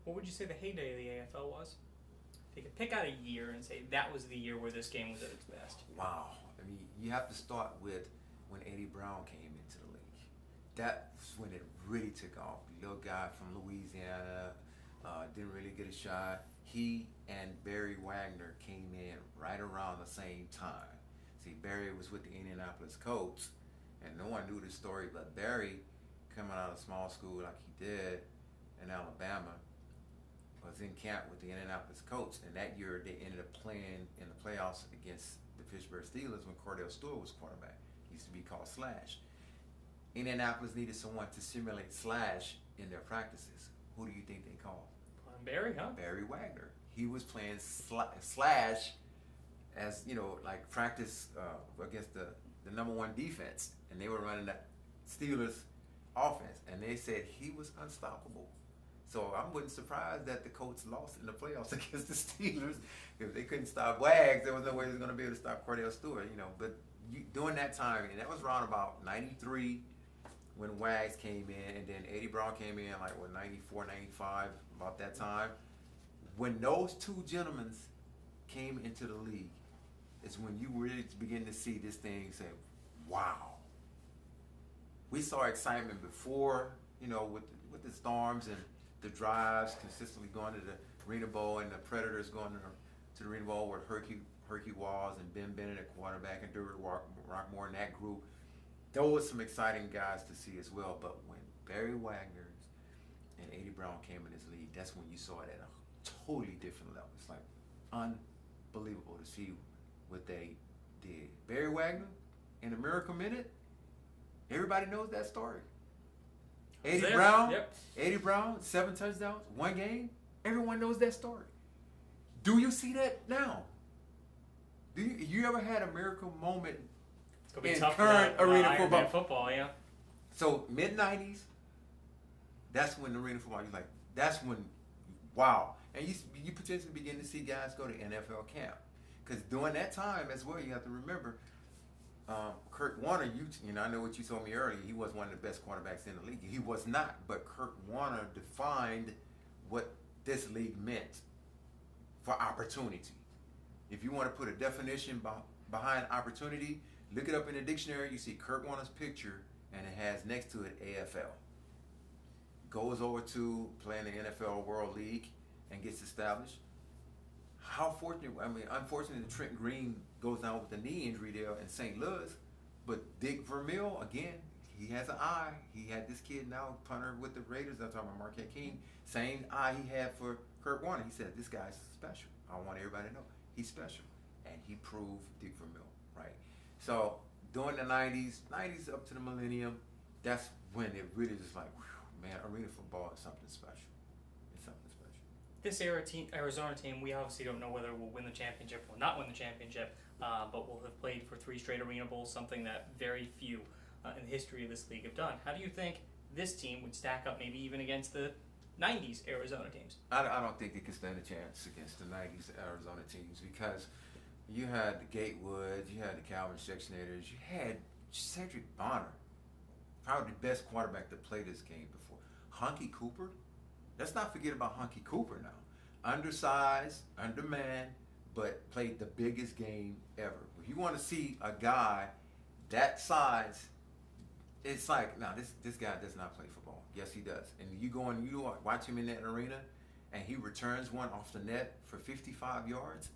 What would you say the heyday of the AFL was? If you could pick out a year and say that was the year where this game was at its best. Wow. I mean, you have to start with when Eddie Brown came into the league. That's when it really took off. The little guy from Louisiana, didn't really get a shot. He and Barry Wagner came in right around the same time. See, Barry was with the Indianapolis Colts, and no one knew the story, but Barry, coming out of small school like he did in Alabama, was in camp with the Indianapolis Colts, and that year they ended up playing in the playoffs against the Pittsburgh Steelers when Cordell Stewart was quarterback. He used to be called Slash. Indianapolis needed someone to simulate Slash in their practices. Who do you think they called? Barry, huh? Barry Wagner. He was playing Slash as, like practice against the number one defense, and they were running that Steelers offense, and they said he was unstoppable. So I wasn't surprised that the Colts lost in the playoffs against the Steelers. If they couldn't stop Wags, there was no way they were going to be able to stop Cordell Stewart, But during that time, and that was around about 93 when Wags came in, and then Eddie Brown came in, 94, 95, about that time. When those two gentlemen came into the league, is when you really begin to see this thing say, wow. We saw excitement before, with the Storms and the drives consistently going to the ArenaBowl, and the Predators going to the ArenaBowl with Herky Walls and Ben Bennett at quarterback and Durrett Rockmore and that group. Those were some exciting guys to see as well. But when Barry Wagner and Eddie Brown came in this league, that's when you saw it at a totally different level. It's like unbelievable to see what they did. Barry Wagner in a Miracle Minute, everybody knows that story. Eddie Brown, 7 touchdowns, 1 game. Everyone knows that story. Do you see that now? Do you ever had a miracle moment in current arena football? Yeah. So mid-90s, that's when the arena football, you're like, that's when, wow. And you potentially begin to see guys go to NFL camp. Because during that time as well, you have to remember, Kurt Warner, I know what you told me earlier, he was one of the best quarterbacks in the league. He was not, but Kurt Warner defined what this league meant for opportunity. If you want to put a definition behind opportunity, look it up in the dictionary. You see Kurt Warner's picture, and it has next to it AFL. Goes over to play in the NFL World League and gets established. Unfortunately, Trent Green goes down with a knee injury there in St. Louis, but Dick Vermeil, again, he has an eye. He had this kid now, punter with the Raiders, I'm talking about Marquette King, same eye he had for Kurt Warner. He said, this guy's special. I want everybody to know he's special. And he proved Dick Vermeil, right? So during the 90s up to the millennium, that's when it really just like, whew, man, arena football is something special. It's something special. This Arizona team, we obviously don't know whether we'll win the championship or not win the championship, but we'll have played for 3 straight Arena Bowls, something that very few in the history of this league have done. How do you think this team would stack up maybe even against the 90s Arizona teams? I don't think they can stand a chance against the 90s Arizona teams, because you had the Gatewoods, you had the Calvin Sextonators, you had Cedric Bonner, probably the best quarterback to play this game before. Hunky Cooper, let's not forget about Hunky Cooper now. Undersized, undermanned, but played the biggest game ever. If you want to see a guy that size, it's like, no, this guy does not play football. Yes, he does. And you go and you watch him in that arena, and he returns one off the net for 55 yards.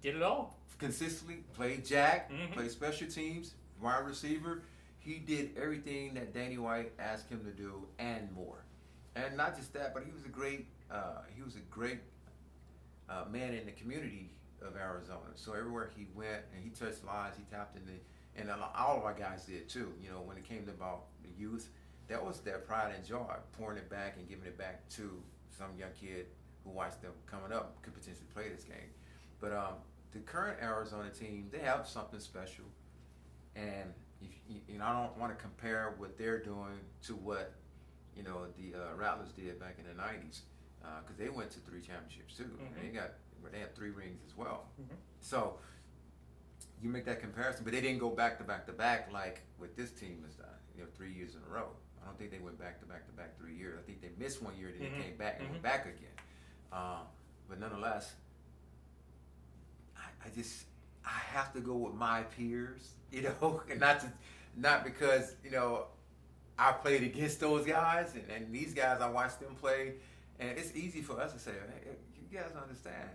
He did it all. Consistently played jack, played special teams, wide receiver. He did everything that Danny White asked him to do and more. And not just that, but he was a great man in the community of Arizona. So everywhere he went, and he touched lives, he tapped in and all of our guys did too. When it came to about the youth, that was their pride and joy, pouring it back and giving it back to some young kid who watched them coming up, could potentially play this game. But the current Arizona team, they have something special, and I don't want to compare what they're doing to what the Rattlers did back in the 90s, because they went to 3 championships too. And they had 3 rings as well. So you make that comparison, but they didn't go back to back to back like what this team has done, 3 years in a row. I don't think they went back to back to back 3 years. I think they missed 1 year, then they came back and Mm-hmm. went back again. But nonetheless, I have to go with my peers, you know, and not because, you know, I played against those guys and these guys, I watched them play, and it's easy for us to say, hey, you guys understand,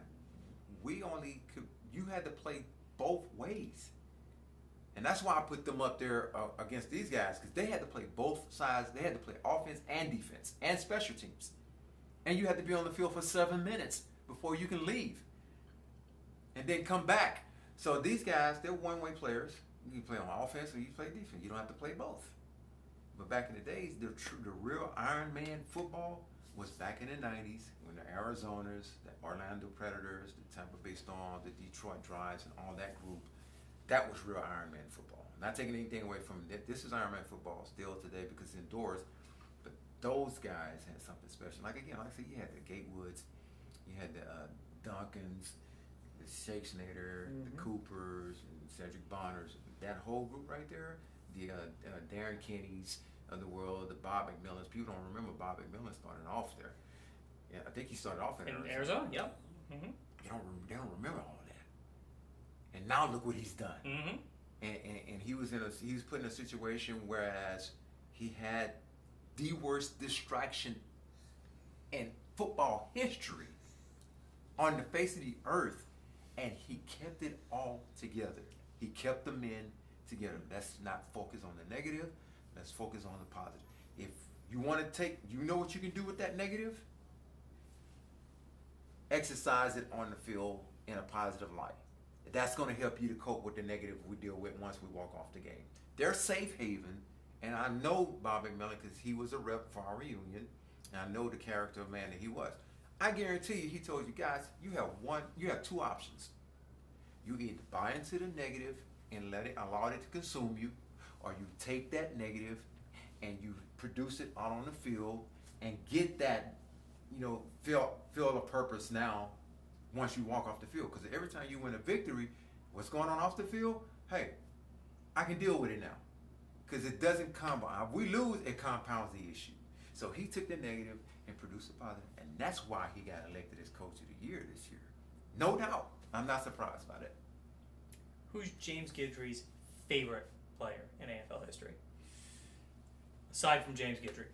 you had to play both ways. And that's why I put them up there against these guys, because they had to play both sides. They had to play offense and defense and special teams. And you had to be on the field for 7 minutes before you can leave and then come back. So these guys, they're one-way players. You can play on offense or you play defense. You don't have to play both. But back in the days, the real Iron Man football was back in the 90s when the Arizonas, the Orlando Predators, the Tampa Bay Storm, the Detroit Drives, and all that group, that was real Iron Man football. Not taking anything away from it. This is Iron Man football still today because it's indoors. But those guys had something special. Like again, like I said, you had the Gatewoods, you had the Duncans, the Shake Snyder, the Coopers, and Cedric Bonners. That whole group right there, the Darren Kennys of the world, the Bob McMillans. People don't remember Bob McMillan starting off there. Yeah, I think he started off in Arizona. Yep. Mm-hmm. They don't remember all of that. And now look what he's done. Mm-hmm. And he was put in a situation whereas he had the worst distraction in football history on the face of the earth, and he kept it all together. He kept the men together. Let's not focus on the negative. Let's focus on the positive. If you want to you know what you can do with that negative? Exercise it on the field in a positive light. That's going to help you to cope with the negative we deal with once we walk off the game. They're safe haven, and I know Bob McMillan because he was a rep for our reunion, and I know the character of man that he was. I guarantee you, he told you guys, you have two options. You either buy into the negative and allow it to consume you, or you take that negative and you produce it out on the field and get that, feel a purpose now once you walk off the field. Because every time you win a victory, what's going on off the field, hey, I can deal with it now. Because it doesn't compound. If we lose, it compounds the issue. So he took the negative and produced a positive, and that's why he got elected as Coach of the Year this year. No doubt. I'm not surprised by that. Who's James Guidry's favorite player in AFL history? Aside from James Guidry.